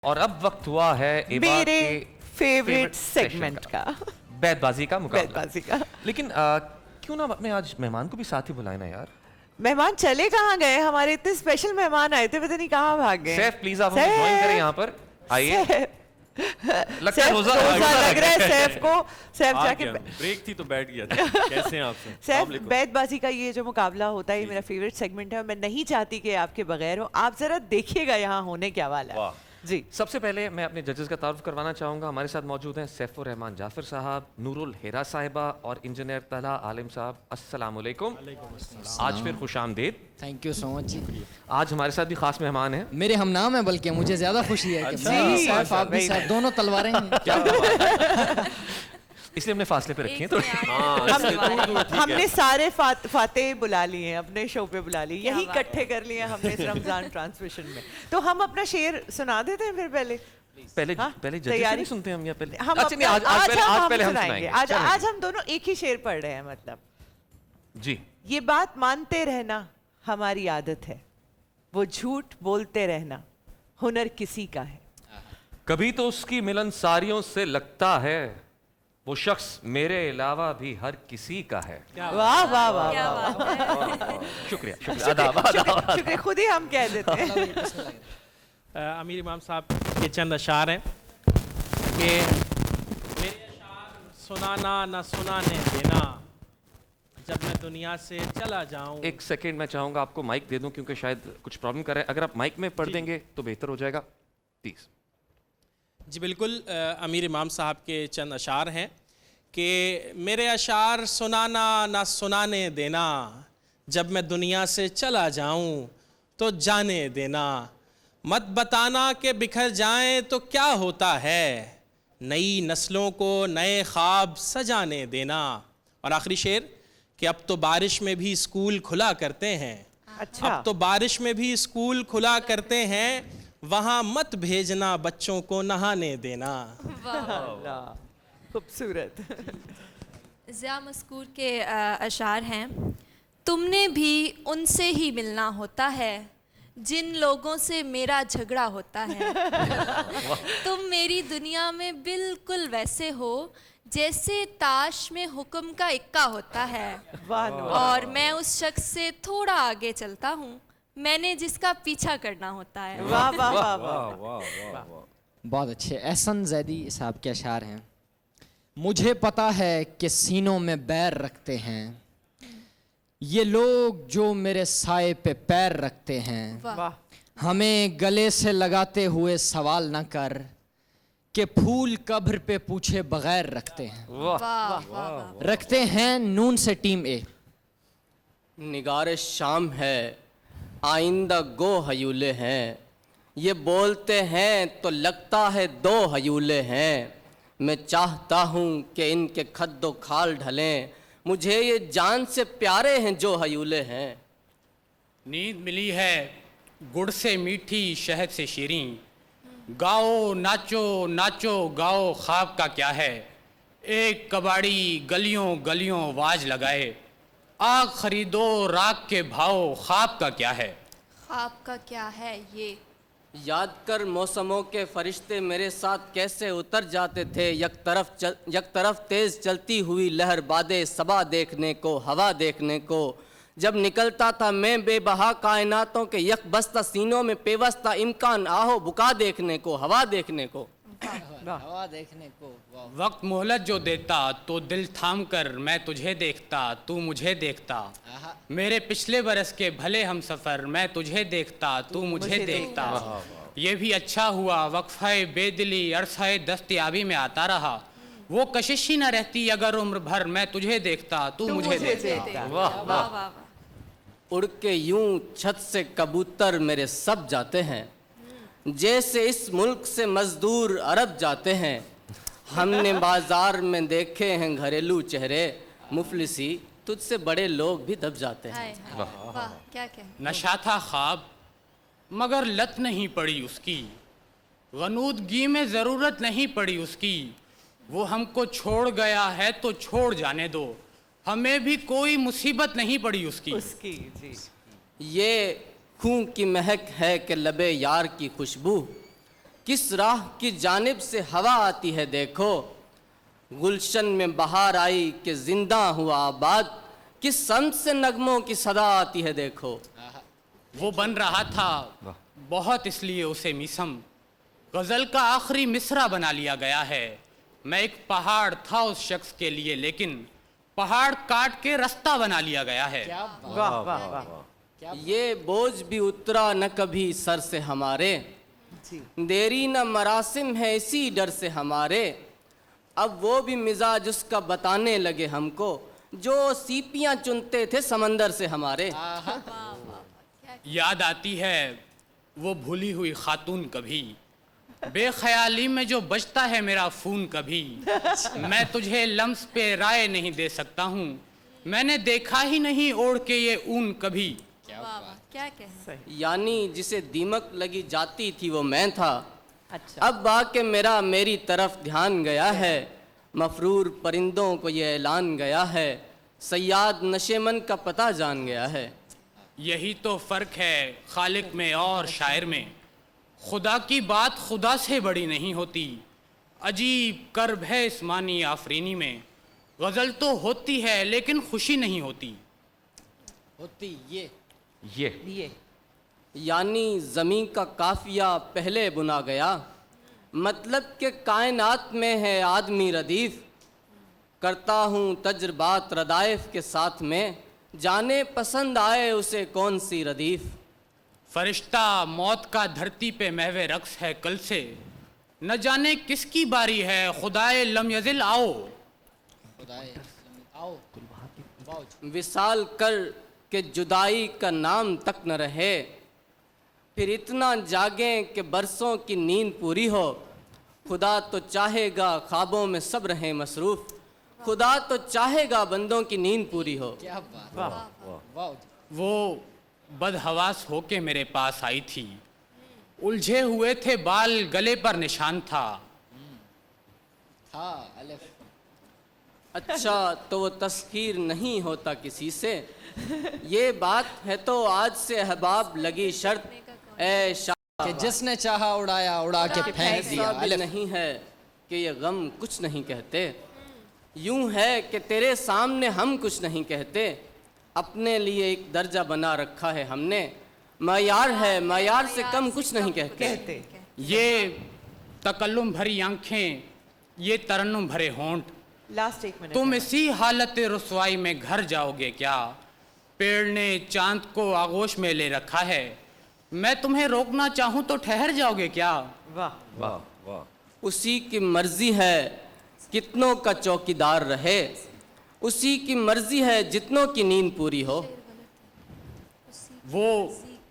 اور اب وقت ہوا ہے میرے فیوریٹ سیگمنٹ کا بیت بازی کا مقابلہ. بیت بازی کا. لیکن کیوں نہ اپنے آج مہمان کو بھی ساتھ ہی بلائیں نا یار. مہمان چلے کہاں گئے؟ ہمارے اتنے اسپیشل مہمان آئے تھے، پتہ نہیں کہاں بھاگ گئے. سیف پلیز آپ ہمیں جوائن کریں یہاں پر آئیے. لگتا ہے روزہ لگ رہا ہے سیف کو. سیف جا کے بریک تھی تو بیٹھ گیا تھا. کیسے ہیں آپ سے؟ سیف بیت بازی کا یہ جو مقابلہ ہوتا ہے یہ میرا فیوریٹ سیگمنٹ ہے اور میں نہیں چاہتی کہ آپ کے بغیر ہو. آپ ذرا دیکھیے گا یہاں ہونے کیا والا ہے. جی سب سے پہلے میں اپنے ججز کا تعارف کروانا چاہوں گا. ہمارے ساتھ موجود ہیں سیف الرحمان جعفر صاحب، نور الہیرا صاحبہ اور انجینئر طلحہ عالم صاحب. السلام علیکم. آج پھر خوش آمدید. تھینک یو سو مچ جی. آج ہمارے ساتھ بھی خاص مہمان ہیں. میرے ہم نام ہیں، بلکہ مجھے زیادہ خوشی ہے کہ سیف آپ بھی ساتھ دونوں تلواریں ہیں. اس لیے ہم نے فاصلے پہ رکھی ہیں. ہم نے سارے فاتح بلا لیے ہیں، اپنے شو پہ بلا لیے، یہی اکٹھے کر لیے ہم نے اس رمضان ٹرانسمیشن میں. تو ہم اپنا شعر سنا دیتے ہیں پھر پہلے ججز نہیں سنتے ہم یا پہلے؟ آج پہلے ہم سنائیں گے. آج ہم دونوں ایک ہی شعر پڑھ رہے ہیں. مطلب جی یہ بات مانتے رہنا ہماری عادت ہے، وہ جھوٹ بولتے رہنا ہنر کسی کا ہے. کبھی تو اس کی ملن ساریوں سے لگتا ہے، وہ شخص میرے علاوہ بھی ہر کسی کا ہے. واہ واہ واہ. شکریہ شکریہ. خود ہی ہم کہہ دیتے ہیں. امیر امام صاحب کے چند اشعار ہیں کہ میرے اشعار سنانا نہ سنانے دینا جب میں دنیا سے چلا جاؤں. ایک سیکنڈ میں چاہوں گا آپ کو مائک دے دوں کیونکہ شاید کچھ پرابلم کر رہے ہیں. اگر آپ مائک میں پڑھ دیں گے تو بہتر ہو جائے گا پلیز. جی بالکل. امیر امام صاحب کے چند اشعار ہیں کہ میرے اشعار سنانا نہ سنانے دینا جب میں دنیا سے چلا جاؤں تو جانے دینا. مت بتانا کہ بکھر جائیں تو کیا ہوتا ہے، نئی نسلوں کو نئے خواب سجانے دینا. اور آخری شعر کہ اب تو بارش میں بھی اسکول کھلا کرتے ہیں. اب تو بارش میں بھی اسکول کھلا کرتے ہیں، وہاں مت بھیجنا بچوں کو نہانے دینا. خوبصورت. ضیاء مسکور کے اشعار ہیں. تم نے بھی ان سے ہی ملنا ہوتا ہے جن لوگوں سے میرا جھگڑا ہوتا ہے. تم میری دنیا میں بالکل ویسے ہو جیسے تاش میں حکم کا اکا ہوتا ہے، اور میں اس شخص سے تھوڑا آگے چلتا ہوں، میں نے جس کا پیچھا کرنا ہوتا ہے. واہ واہ واہ واہ. بہت اچھے. احسن زیدی صاحب کے اشعار ہیں. مجھے پتا ہے کہ سینوں میں بیر رکھتے ہیں یہ لوگ جو میرے سائے پہ پیر رکھتے ہیں. ہمیں گلے سے لگاتے ہوئے سوال نہ کر کہ پھول قبر پہ پوچھے بغیر رکھتے ہیں. رکھتے ہیں نون سے ٹیم اے. نگار شام ہے آئندہ گو ہیولے ہیں، یہ بولتے ہیں تو لگتا ہے دو ہیولے ہیں. میں چاہتا ہوں کہ ان کے خد و کھال ڈھلیں، مجھے یہ جان سے پیارے ہیں جو ہیولے ہیں. نیند ملی ہے گڑ سے میٹھی شہد سے شیریں، گاؤ ناچو ناچو گاؤ خواب کا کیا ہے. ایک کباڑی گلیوں گلیوں واج لگائے، آگ خریدو راگ کے بھاؤ خواب کا کیا ہے. خواب کا کیا ہے یہ یاد کر موسموں کے فرشتے میرے ساتھ کیسے اتر جاتے تھے یک طرف تیز چلتی ہوئی لہر باد صبا دیکھنے کو، ہوا دیکھنے کو. جب نکلتا تھا میں بے بہا کائناتوں کے یک بستہ سینوں میں پیوستہ امکان آہو بکا دیکھنے کو، ہوا دیکھنے کو. ہوا دیکھنے کو. وقت مہلت جو دیتا تو دل تھام کر میں تجھے دیکھتا تو مجھے دیکھتا. میرے پچھلے برس کے بھلے ہم سفر میں تجھے دیکھتا تو مجھے دیکھتا. یہ بھی اچھا ہوا وقفہ بے دلی عرصہ دستیابی میں آتا رہا، وہ کشش ہی نہ رہتی اگر عمر بھر میں تجھے دیکھتا تو مجھے دیکھتا. اڑ کے یوں چھت سے کبوتر میرے سب جاتے ہیں، جیسے اس ملک سے مزدور عرب جاتے ہیں. ہم نے بازار میں دیکھے ہیں گھریلو چہرے، مفلسی تجھ سے بڑے لوگ بھی دب جاتے ہیں. نشا تھا خواب مگر لت نہیں پڑی اس کی، غنودگی میں ضرورت نہیں پڑی اس کی. وہ ہم کو چھوڑ گیا ہے تو چھوڑ جانے دو، ہمیں بھی کوئی مصیبت نہیں پڑی اس کی. یہ خون کی مہک ہے کہ لبے یار کی خوشبو، کس راہ کی جانب سے ہوا آتی ہے دیکھو، گلشن میں بہار آئی کہ زندہ ہوا آباد، کس سمت سے نغموں کی صدا آتی ہے دیکھو۔ وہ بن رہا تھا بہت اس لیے اسے میسم، غزل کا آخری مصرع بنا لیا گیا ہے۔ میں ایک پہاڑ تھا اس شخص کے لیے، لیکن پہاڑ کاٹ کے رستہ بنا لیا گیا ہے۔ واہ واہ واہ، یہ بوجھ بھی اترا نہ کبھی سر سے ہمارے، دیری نہ مراسم ہے اسی ڈر سے ہمارے، اب وہ بھی مزاج اس کا بتانے لگے ہم کو، جو سیپیاں چنتے تھے سمندر سے ہمارے۔ یاد آتی ہے وہ بھولی ہوئی خاتون کبھی، بے خیالی میں جو بجتا ہے میرا فون کبھی، میں تجھے لمس پہ رائے نہیں دے سکتا ہوں، میں نے دیکھا ہی نہیں اوڑھ کے یہ اون کبھی۔ کیا کہیں؟ یعنی جسے دیمک لگی جاتی تھی وہ میں تھا، اچھا اب آ کے میری طرف دھیان گیا ہے، مفرور پرندوں کو یہ اعلان گیا ہے، صیاد نشے من کا پتہ جان گیا ہے۔ یہی تو فرق ہے خالق میں اور شاعر میں، خدا کی بات خدا سے بڑی نہیں ہوتی، عجیب کرب ہے اس معنی آفرینی میں، غزل تو ہوتی ہے لیکن خوشی نہیں ہوتی۔ ہوتی یہ یعنی زمین کا قافیہ پہلے بنا گیا، مطلب کہ کائنات میں ہے آدمی ردیف، کرتا ہوں تجربات ردائف کے ساتھ میں، جانے پسند آئے اسے کون سی ردیف۔ فرشتہ موت کا دھرتی پہ محو رقص ہے کل سے، نہ جانے کس کی باری ہے، خدائے لم یزل آؤ۔ وصال کر کہ جدائی کا نام تک نہ رہے، پھر اتنا جاگیں کہ برسوں کی نیند پوری ہو، خدا تو چاہے گا خوابوں میں سب رہیں مصروف، خدا تو چاہے گا بندوں کی نیند پوری ہو۔ وہ بدحواس ہو کے میرے پاس آئی تھی، الجھے ہوئے تھے بال گلے پر نشان تھا۔ اچھا تو وہ تسخیر نہیں ہوتا کسی سے، یہ بات ہے تو آج سے احباب لگی شرط، اے شاہ کہ جس نے چاہا اڑایا اڑا کے پھینک دیا۔ ایسا بھی نہیں ہے کہ یہ غم کچھ نہیں کہتے، یوں ہے کہ تیرے سامنے ہم کچھ نہیں کہتے، اپنے لیے ایک درجہ بنا رکھا ہے ہم نے، معیار ہے معیار سے کم کچھ نہیں کہتے۔ یہ تکلم بھری آنکھیں، یہ ترنم بھرے ہونٹ، لاسٹ ایک منٹ، تم اسی حالت رسوائی میں گھر جاؤ گے کیا؟ پیڑ نے چاند کو آغوش میں لے رکھا ہے، میں تمہیں روکنا چاہوں تو ٹھہر جاؤ گے کیا؟ واہ اسی کی مرضی ہے کتنوں کا چوکیدار رہے، اسی کی مرضی ہے جتنوں کی نیند پوری ہو۔ وہ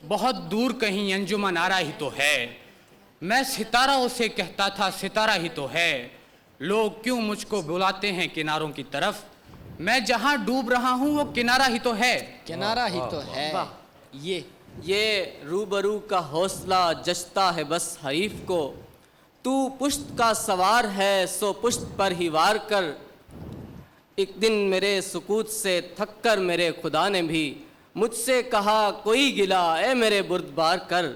بہت دور کہیں انجمن آرا ہی تو ہے، میں ستارہ اسے کہتا تھا ستارہ ہی تو ہے، لوگ کیوں مجھ کو بلاتے ہیں کناروں کی طرف، میں جہاں ڈوب رہا ہوں وہ کنارہ ہی تو ہے۔ کنارہ ہی تو ہے۔ یہ روبرو کا حوصلہ جچتا ہے بس حریف کو، تو پشت کا سوار ہے سو پشت پر ہی وار کر، ایک دن میرے سکوت سے تھک کر میرے خدا نے بھی مجھ سے کہا کوئی گلا اے میرے بردبار کر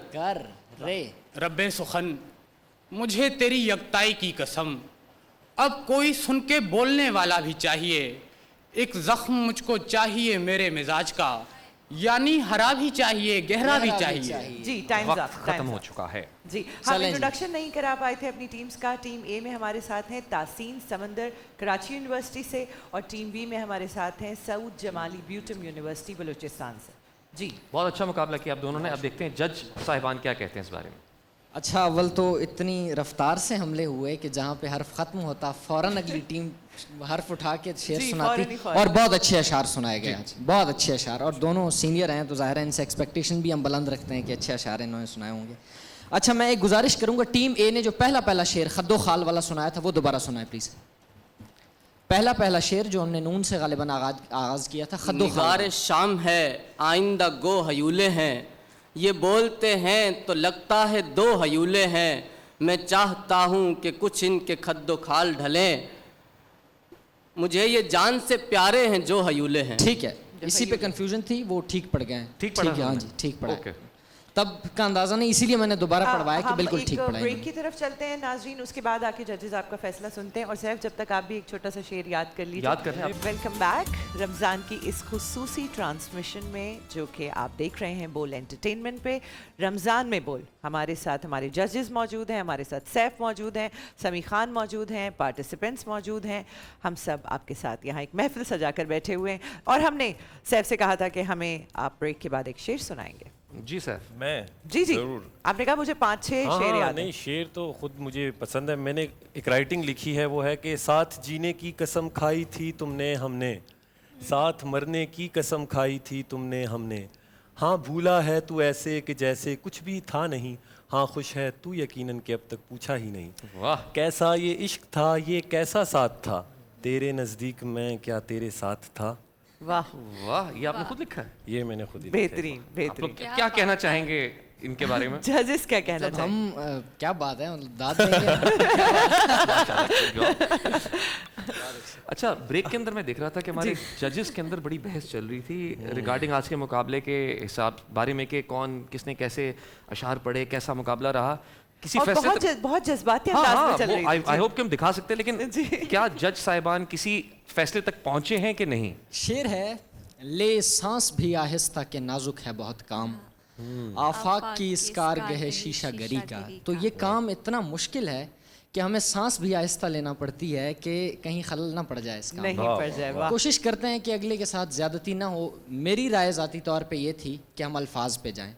رے رب سخن مجھے تیری یکتائی کی قسم، اب کوئی سن کے بولنے والا بھی چاہیے، ایک زخم مجھ کو چاہیے میرے مزاج کا، یعنی ہرا بھی چاہیے گہرا بھی چاہیے۔ جی ٹائمز وقت اپ، ختم ہو چکا ہے۔ جی ہم انٹروڈکشن نہیں کرا پائے تھے اپنی ٹیمز کا۔ ٹیم اے میں ہمارے ساتھ ہیں تحسین سمندر کراچی یونیورسٹی سے، اور ٹیم بی میں ہمارے ساتھ ہیں سعود جمالی بیوٹم یونیورسٹی بلوچستان سے۔ جی بہت اچھا مقابلہ کیا آپ دونوں نے، اب دیکھتے ہیں جج صاحبان کیا کہتے ہیں اس بارے میں۔ اچھا، اول تو اتنی رفتار سے حملے ہوئے کہ جہاں پہ حرف ختم ہوتا فوراً اگلی ٹیم حرف اٹھا کے شعر سناتی، اور بہت اچھے اشعار سنائے گئے آج، بہت اچھے اشعار، اور دونوں سینئر ہیں تو ظاہر ہے ان سے ایکسپیکٹیشن بھی ہم بلند رکھتے ہیں کہ اچھے اشعار انہوں نے سنائے ہوں گے۔ اچھا میں ایک گزارش کروں گا، ٹیم اے نے جو پہلا شعر خد و خال والا سنایا تھا وہ دوبارہ سنائے پلیز۔ پہلا شعر جو ہم نے نون سے غالباً آغاز کیا تھا، خد و خال۔ نگار شام ہے آئندہ گو ہیولے ہیں، یہ بولتے ہیں تو لگتا ہے دو ہیولے ہیں، میں چاہتا ہوں کہ کچھ ان کے خد و خال ڈھلیں، مجھے یہ جان سے پیارے ہیں جو ہیولے ہیں۔ ٹھیک ہے، اسی پہ کنفیوژن تھی، وہ ٹھیک پڑ گئے ہیں۔ ٹھیک پڑھا ہاں جی ٹھیک پڑھا۔ तब का अंदाज़ा नहीं, इसीलिए मैंने दोबारा पढ़वाया कि बिल्कुल ठीक हम एक पढ़ाएंगे। ब्रेक की तरफ चलते हैं नाजरीन, उसके बाद आके जजेस आपका फैसला सुनते हैं। और सैफ, जब तक आप भी एक छोटा सा शेर याद कर लीजिए। याद कर लें आप। वेलकम बैक रमज़ान की इस खुसूसी ट्रांसमिशन में, जो कि आप देख रहे हैं बोल एंटरटेनमेंट पे। रमज़ान में बोल, हमारे साथ हमारे जजेस मौजूद हैं, हमारे साथ सैफ मौजूद हैं, समी खान मौजूद हैं, पार्टिसिपेंट्स मौजूद हैं। हम सब आपके साथ यहाँ एक महफिल सजा कर बैठे हुए हैं। और हमने सैफ से कहा था कि हमें आप ब्रेक के बाद एक शेर सुनाएंगे। जी सर। मैं जी जी, ज़रूर। आपने कहा मुझे 5-6 हाँ, शेर हाँ, याद नहीं हैं। शेर तो खुद मुझे पसंद है। मैंने एक राइटिंग लिखी है, वो है कि साथ जीने की कसम खाई थी तुमने हमने, साथ मरने की कसम खाई थी तुमने हमने, हाँ भूला है तू ऐसे कि जैसे कुछ भी था नहीं, हाँ खुश है तू यकीनन कि अब तक पूछा ही नहीं, वाह कैसा ये इश्क था ये कैसा साथ था, तेरे नज़दीक मैं क्या तेरे साथ था। वाह, वाह, ये आपने खुद लिखा है? ये मैंने खुद ही लिखा है। बेहतरीन आप बेहतरीन। लोग क्या कहना चाहेंगे इनके बारे में? जजेस क्या कहना जब चाहिए? हम क्या बात है, मतलब दाद देंगे। अच्छा, ब्रेक के अंदर मैं देख रहा था कि हमारे जजेस के अंदर बड़ी बहस चल रही थी रिगार्डिंग आज के मुकाबले के हिसाब बारे में कि कौन किसने कैसे अशार पढ़े, कैसा मुकाबला रहा। किसी और फैसले बहुत जज्बाती अंदाज में चल रही थी। आई होप कि हम दिखा सकते हैं, लेकिन जी। क्या जज साहिबान किसी फैसले तक पहुंचे हैं कि नहीं? शेर है, ले सांस भी आहिस्ता के नाजुक है बहुत काम, आफाक की इस कारगह शीशा गरी का। तो ये काम इतना मुश्किल है कि हमें सांस भी आहिस्ता लेना पड़ती है कि कहीं खलल ना पड़ जाए इसका। नहीं पड़ जाए। वाह, कोशिश करते हैं कि अगले के साथ ज़्यादती ना हो। मेरी राय ज़ाती तौर पे ये थी कि हम अल्फाज पे जाएं,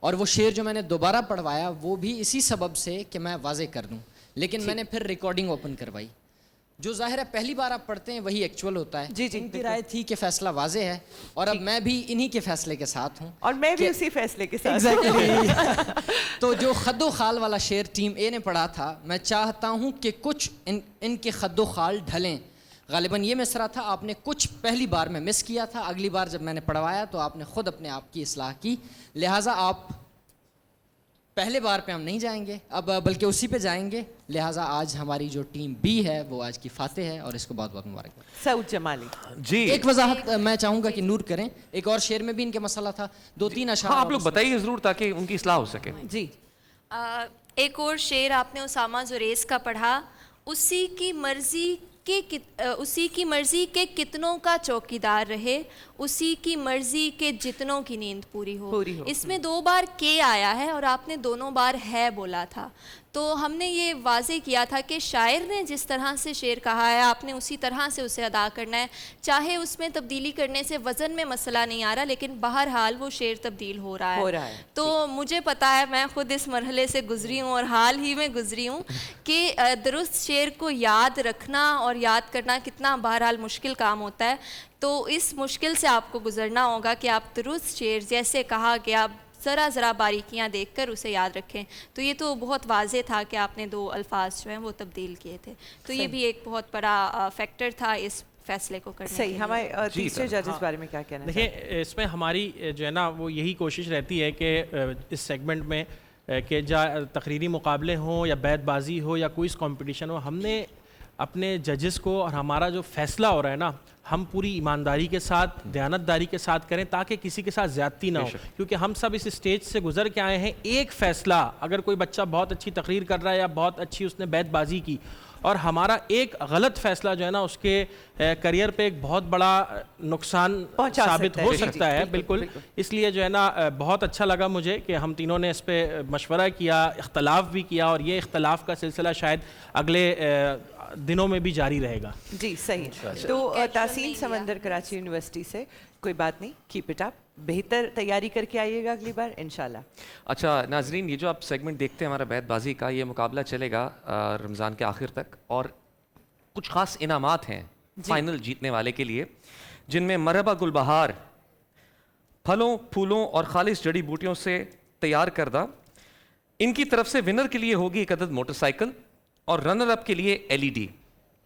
और वो शेर जो मैंने दोबारा पढ़वाया वो भी इसी सबब से कि मैं वाजे कर दूं, लेकिन मैंने फिर रिकॉर्डिंग ओपन करवाई। जो ज़ाहिर है पहली बार आप पढ़ते हैं वही एक्चुअल होता है। जी, जी, इनकी बिल्कुल। राय थी कि फ़ैसला वाजे है, और अब मैं भी इन्हीं के फ़ैसले के साथ हूँ। और मैं भी कि- उसी फैसले के साथ। Exactly। तो जो खद्दो खाल वाला शेर टीम ए ने पढ़ा था, मैं चाहता हूँ कि कुछ इनके खद्दो खाल ढलें। गालिबन ये मिसरा था, आपने कुछ पहली बार में मिस किया था, अगली बार जब मैंने पढ़वाया तो आपने खुद अपने आप की इस्लाह की, लिहाजा आप पहले बार पे हम नहीं जाएंगे अब, बल्कि उसी पे जाएंगे। लिहाजा आज हमारी जो टीम बी है वो आज की फातेह है, और इसको बहुत बहुत मुबारक। सऊद जमाली। जी, एक वजाहत मैं चाहूँगा कि नूर करें, एक और शेर में भी इनके मसला था, 2-3 अशार। हाँ, आप लोग बताइए ज़रूर ताकि उनकी इस्लाह हो सके। जी, एक और शेर आपने उसामा जुरेज का पढ़ा, उसी की मर्जी के कितनों का चौकीदार रहे, उसी की मर्जी के जितनों की नींद पूरी हो। इसमें 2 बार के आया है और आपने दोनों बार है बोला था, तो हमने ये वाजे किया था कि शायर ने जिस तरह से शेर कहा है आपने उसी तरह से उसे अदा करना है, चाहे उसमें तब्दीली करने से वज़न में मसला नहीं आ रहा, लेकिन बहरहाल वो शेर तब्दील हो रहा है। तो मुझे पता है, मैं ख़ुद इस मरहले से गुज़री हूँ और हाल ही में गुज़री हूँ कि दुरुस्त शेर को याद रखना और याद करना कितना बहरहाल मुश्किल काम होता है। तो इस मुश्किल से आपको गुज़रना होगा कि आप दुरुस्त शेर जैसे कहा गया ज़रा बारीकियां देखकर उसे याद रखें। तो ये तो बहुत वाज़े था कि आपने 2 अल्फाज जो हैं वो तब्दील किए थे, तो ये भी एक बहुत बड़ा फैक्टर था इस फैसले को करने सही। के लिए। हमारे तीसरे जजेस बारे में क्या कहना है? देखिए, इसमें हमारी जो है ना वो यही कोशिश रहती है कि इस सेगमेंट में कि तकरीरी मुकाबले हों या बैतबाजी हो या क्विज़ कंपटीशन हो, हमने अपने जजेस को और हमारा जो फैसला हो रहा है ना, हम पूरी ईमानदारी के साथ, दयानतदारी के साथ करें ताकि किसी के साथ ज़्यादती ना हो, क्योंकि हम सब इस स्टेज से गुजर के आए हैं। एक फ़ैसला, अगर कोई बच्चा बहुत अच्छी तकरीर कर रहा है या बहुत अच्छी उसने बैतबाजी की, और हमारा एक गलत फ़ैसला जो है ना उसके करियर पे एक बहुत बड़ा नुकसान साबित हो सकता है। बिल्कुल, इसलिए जो है ना बहुत अच्छा लगा मुझे कि हम तीनों ने इस पर मशवरा किया, इख्तलाफ भी किया, और ये इख्तलाफ का सिलसिला शायद अगले दिनों में भी जारी रहेगा। जी सही। तो तासीन समंदर कराची यूनिवर्सिटी से, कोई बात नहीं, कीप इट अप, बेहतर तैयारी करके आइएगा अगली बार इंशाल्लाह। अच्छा नाजरीन, ये जो आप सेगमेंट देखते हैं हमारा बैतबाजी का, ये मुकाबला चलेगा रमज़ान के आखिर तक, और कुछ ख़ास इनामात हैं फाइनल जीतने वाले के लिए, जिनमें मरहबा गुलबहार फलों, फूलों और खालिश जड़ी बूटियों से तैयार करदा, इनकी तरफ से विनर के लिए होगी एक अदद मोटरसाइकिल, और रनर अप के लिए LED।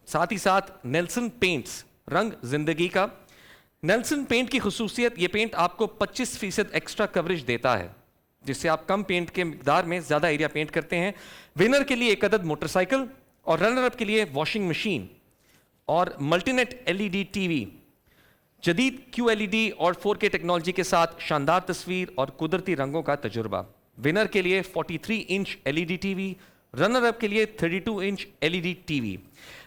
साथ ही साथ नेल्सन पेंट्स रंग जिंदगी का। नेल्सन पेंट की खुसूसियत, ये पेंट आपको 25% एक्स्ट्रा कवरेज देता है, जिससे आप कम पेंट के मिकदार में ज़्यादा एरिया पेंट करते हैं। विनर के लिए एक अदद मोटरसाइकिल, और रनर अप के लिए वॉशिंग मशीन और मल्टीनेट LED TV। जदीद QLED और 4K टेक्नोलॉजी के साथ शानदार तस्वीर और कुदरती रंगों का तजुर्बा। विनर के लिए 43 inch LED TV, runner up के लिए 32 इंच LED टीवी।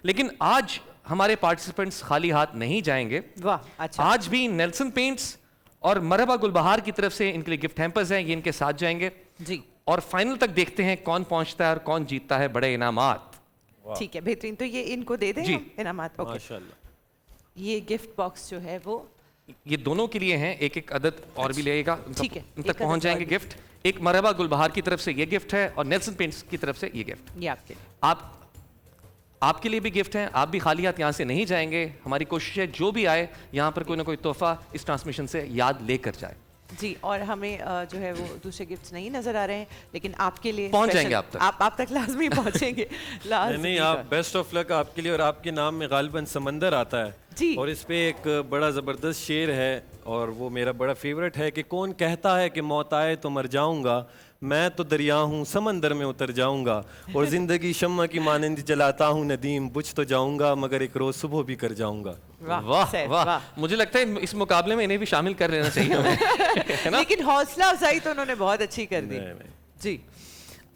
लेकिन आज हमारे पार्टिसिपेंट्स खाली हाथ नहीं जाएंगे। वाह, अच्छा। आज भी नेल्सन पेंट्स और मरहबा गुलबहार की तरफ से इनके लिए गिफ्ट हैम्पर्स हैं, ये इनके साथ जाएंगे जी। और फाइनल तक देखते हैं कौन पहुंचता है और कौन जीतता है बड़े इनामात। ठीक है, बेहतरीन। तो ये इनको दे दें जी। हम इनामात। ओके, माशाल्लाह। ये गिफ्ट बॉक्स जो है वो ये दोनों के लिए हैं, एक एक अदद और भी लेगा, ठीक है, उन एक तक पहुंच अदद जाएंगे और भी। गिफ्ट। एक मरहबा गुलबहार की तरफ से ये गिफ्ट है और नेल्सन पेंट्स की तरफ से ये गिफ्ट। ये आपके लिए। आपके लिए भी गिफ्ट हैं, आप भी खाली हाथ यहाँ से नहीं जाएंगे। हमारी कोशिश है जो भी आए यहाँ पर कोई ना कोई तोहफा इस ट्रांसमिशन से याद लेकर जाए। जी, और हमें जो है वो दूसरे गिफ्ट्स नहीं नजर आ रहे हैं, लेकिन आपके लिए पहुंच special- जाएंगे आप तक लाजमी पहुंचेंगे। नहीं नहीं, आप बेस्ट ऑफ लक आपके लिए। और आपके नाम में गालिबन समंदर आता है जी। और इस पे एक बड़ा ज़बरदस्त शेर है और वो मेरा बड़ा फेवरेट है कि कौन कहता है कि मौत आए तो मर जाऊंगा, मैं तो दरिया हूँ समंदर में उतर जाऊंगा, और ज़िंदगी शम्मा की मानंद जलाता हूँ नदीम, बुझ तो जाऊंगा मगर एक रोज़ सुबह भी कर जाऊंगा। वाह सैफ, वाह, मुझे लगता है इस मुकाबले में इन्हें भी शामिल कर लेना चाहिए हमें। है ना? लेकिन हौसला अफजाई तो उन्होंने बहुत अच्छी कर दी। नहीं। जी।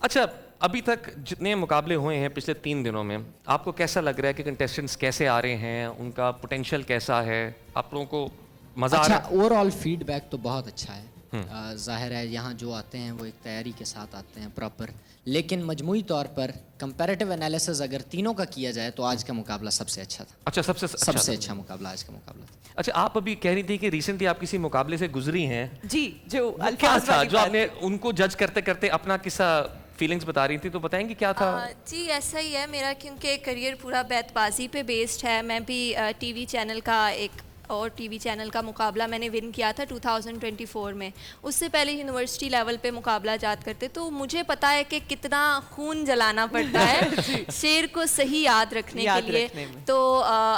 अच्छा, अभी तक जितने मुकाबले हुए हैं पिछले 3 दिनों में, आपको कैसा लग रहा है कि कंटेस्टेंट्स कैसे आ रहे हैं, उनका पोटेंशियल कैसा है, आप लोगों को मजा आ अच्छा, रहा है? ओवरऑल फीडबैक तो बहुत अच्छा है। जाहिर है यहाँ जो आते हैं वो एक तैयारी के साथ आते हैं प्रॉपर, लेकिन मजमूई तौर पर कंपैरेटिव एनालिसिस अगर तीनों का किया जाए तो आज का मुकाबला सबसे अच्छा था। अच्छा, सबसे अच्छा मुकाबला आज का मुकाबला था। अच्छा, आप अभी कह रही थी कि रिसेंटली आप किसी मुकाबले से गुजरी हैं। जी, जो क्या अल्फाज था वाली जो बात आपने उनको जज करते करते अपना किस्सा फीलिंग्स बता रही थी, तो बताएंगे क्या था? जी ऐसा ही है मेरा, क्योंकि करियर पूरा बैतबाजी पे बेस्ड है। मैं भी टीवी चैनल का एक और टीवी चैनल का मुकाबला मैंने विन किया था 2024 में। उससे पहले यूनिवर्सिटी लेवल पे मुकाबला जात करते, तो मुझे पता है कि कितना खून जलाना पड़ता है शेर को सही याद रखने के लिए। तो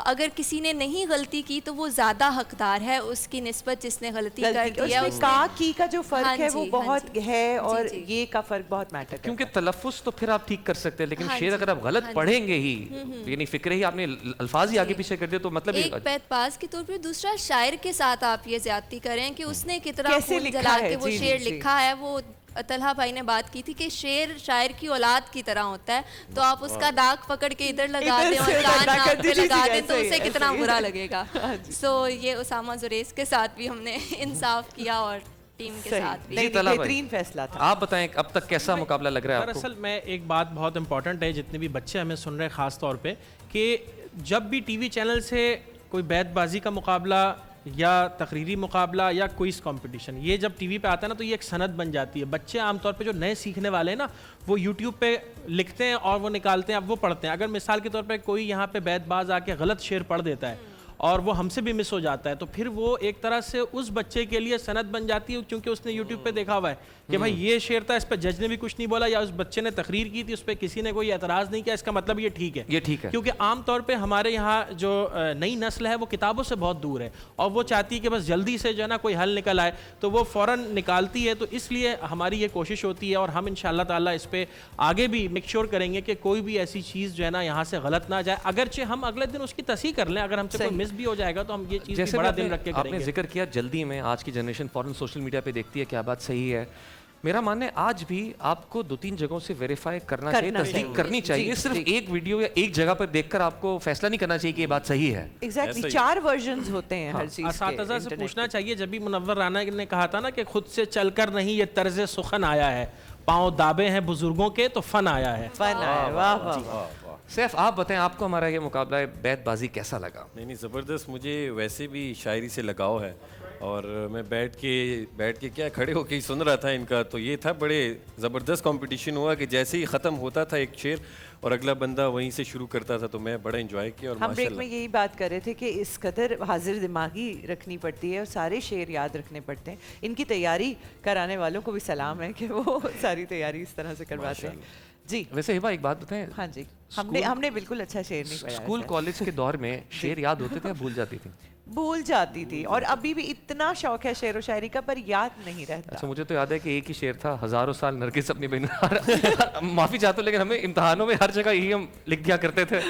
अगर किसी ने नहीं गलती की तो वो ज़्यादा हकदार है उसकी निस्बत जिसने गलती कर दी है। उसमें का की का जो फर्क हाँ है वो जी, बहुत हाँ जी। है, और जी, जी। ये का फर्क बहुत मैटर करता क्योंकि तलफ़ुज़ तो फिर आप ठीक कर सकते हैं, लेकिन हाँ शेर जी, अगर आप गलत हाँ जी। पढ़ेंगे ही, यानी फिक्र ही आपने अल्फाज ही आगे पीछे कर दिए, तो मतलब एक बैतबाज के तौर पर, दूसरा शायर के साथ आप ये ज्यादती करें कि उसने कितना कैसे खून लिखा जला है? के वो जी, शेर जी। लिखा है। वो तलहा भाई ने बात की थी कि शेर शायर की औलाद की तरह होता है, तो आप उसका दाग पकड़ के इधर लगा इधर दें और से कान लगा नाक कर पे दीजिए, लगा जी, दें तो ऐसे ही, उसे ऐसे कितना ही। बुरा लगेगा। सो ये उसामा जुरेस के साथ भी हमने इंसाफ किया और टीम के साथ भी। नहीं, तला भाई। बेहतरीन फैसला था। आप बताएं अब तक कैसा मुकाबला लग रहा है आपको? दरअसल मैं एक बात बहुत इंपॉर्टेंट है, जितने भी बच्चे हमें सुन रहे हैं ख़ास तौर पे, कि जब भी टीवी चैनल से कोई बैतबाजी का मुकाबला या तकरीरी मुकाबला या क्विज़ कंपटीशन ये जब टीवी पे आता है ना, तो ये एक सनद बन जाती है। बच्चे आमतौर पे जो नए सीखने वाले हैं ना, वो यूट्यूब पे लिखते हैं और वो निकालते हैं, अब वो पढ़ते हैं। अगर मिसाल के तौर पे कोई यहाँ पे बैतबाज आके गलत शेर पढ़ देता है और वो हमसे भी मिस हो जाता है, तो फिर वो एक तरह से उस बच्चे के लिए सनद बन जाती है, क्योंकि उसने यूट्यूब पे देखा हुआ है कि भाई ये शेर था, इस पर जज ने भी कुछ नहीं बोला, या उस बच्चे ने तकरीर की थी, उस पर किसी ने कोई एतराज़ नहीं किया, इसका मतलब ये ठीक है। ये ठीक है। क्योंकि आम तौर पे हमारे यहाँ जो नई नस्ल है वो किताबों से बहुत दूर है और वो चाहती है कि बस जल्दी से जो है ना कोई हल निकल आए, तो वो फ़ौरन निकालती है। तो इसलिए हमारी ये कोशिश होती है और हम इंशाअल्लाह ताला इस पे आगे भी मेक श्योर करेंगे कि कोई भी ऐसी चीज़ जो है ना यहाँ से गलत ना जाए, अगरचे हम अगले दिन उसकी तस्हीह कर लें। अगर हमसे कोई मिस भी हो जाएगा तो हम ये चीज़ जैसे बड़ा आपने- दिल रख के आपने करेंगे। जिक्र किया जल्दी में, आज की जनरेशन फौरन सोशल मीडिया पे देखती है, क्या बात सही है? मेरा मानना है आज भी आपको 2-3 जगहों से वेरीफाई करना चाहिए, तस्दीक चाहिए। करनी चाहिए। जी, सिर्फ जी। एक वीडियो या एक जगह पर देखकर आपको फैसला नहीं करना चाहिए कि ये बात सही है। एग्जैक्टली, 4 वर्जन्स होते हैं हर चीज के। असातिज़ा से इंटरनेट पूछना चाहिए, जब भी मुनव्वर राना ने कहा था ना कि खुद से चलकर नहीं ये तर्ज सुखन आया है, पाँव दाबे हैं बुजुर्गों के तो फन आया है। फन है। वाह वाह वाह। सैफ, आप बताएं आपको हमारा ये मुकाबला बैतबाजी कैसा लगा? नहीं, ज़बरदस्त। मुझे वैसे भी शायरी से लगाव है और मैं बैठ के क्या खड़े होके ही सुन रहा था इनका, तो ये था बड़े ज़बरदस्त कंपटीशन हुआ कि जैसे ही ख़त्म होता था एक शेर और अगला बंदा वहीं से शुरू करता था, तो मैं बड़ा एंजॉय किया। और हम ब्रेक में माशाल्लाह यही बात कर रहे थे कि इस कदर हाजिर दिमागी रखनी पड़ती है और सारे शेर याद रखने पड़ते हैं। इनकी तैयारी कराने वालों को भी सलाम है कि वो सारी तैयारी इस तरह से करवाते हैं। जी वैसे हिबा एक बात बताएं, हाँ जी, हमने बिल्कुल अच्छा शेर नहीं पढ़ा। स्कूल कॉलेज के दौर में शेर याद होते थे या भूल जाती थी? भूल जाती थी, और अभी भी इतना शौक है शेर व शायरी का, पर याद नहीं रहता। अच्छा, मुझे तो याद है कि एक ही शेर था, हजारों साल नरगिस अपनी बहन माफ़ी चाहता हूँ, लेकिन हमें इम्तहानों में हर जगह यही हम लिख दिया करते थे,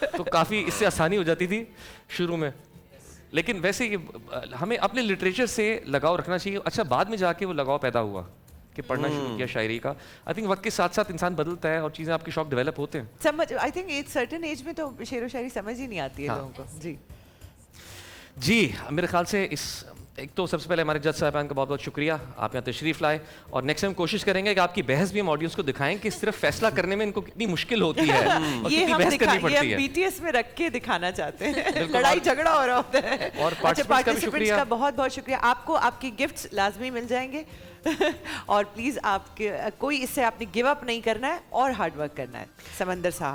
तो काफ़ी इससे आसानी हो जाती थी शुरू में। لیکن ویسے ہمیں اپنے لٹریچر سے لگاؤ رکھنا چاہیے. اچھا بعد میں جا کے وہ لگاؤ پیدا ہوا کہ پڑھنا شروع کیا شاعری کا. آئی تھنک وقت کے ساتھ ساتھ انسان بدلتا ہے اور چیزیں آپ کے شوق ڈیولپ ہوتے ہیں. سمجھ آئی تھنک ایک سرٹن ایج میں تو شعر و شاعری سمجھ ہی نہیں آتی ہے لوگوں کو. جی جی میرے خیال سے ایک تو سب سے پہلے ہمارے جج صاحبان کا بہت بہت شکریہ, آپ یہاں تشریف لائے, اور نیکسٹ ٹائم کوشش کریں گے کہ آپ کی بحث بھی ہم آڈینس کو دکھائیں کہ صرف فیصلہ کرنے میں ان کو کتنی مشکل ہوتی ہے اور یہ کتنی ہم بحث کرنی پڑتی ہے. بی ٹی ایس میں رکھ کے دکھانا چاہتے ہیں, لڑائی جھگڑا ہو رہا ہوتا ہے. اور اچھا participants کا بھی participants شکریہ. کا بہت بہت شکریہ. آپ کو آپ کی گفٹس لازمی مل جائیں گے اور پلیز آپ کے کوئی اس سے آپ نے گیو اپ نہیں کرنا ہے اور ہارڈ ورک کرنا ہے. سمندر صاحب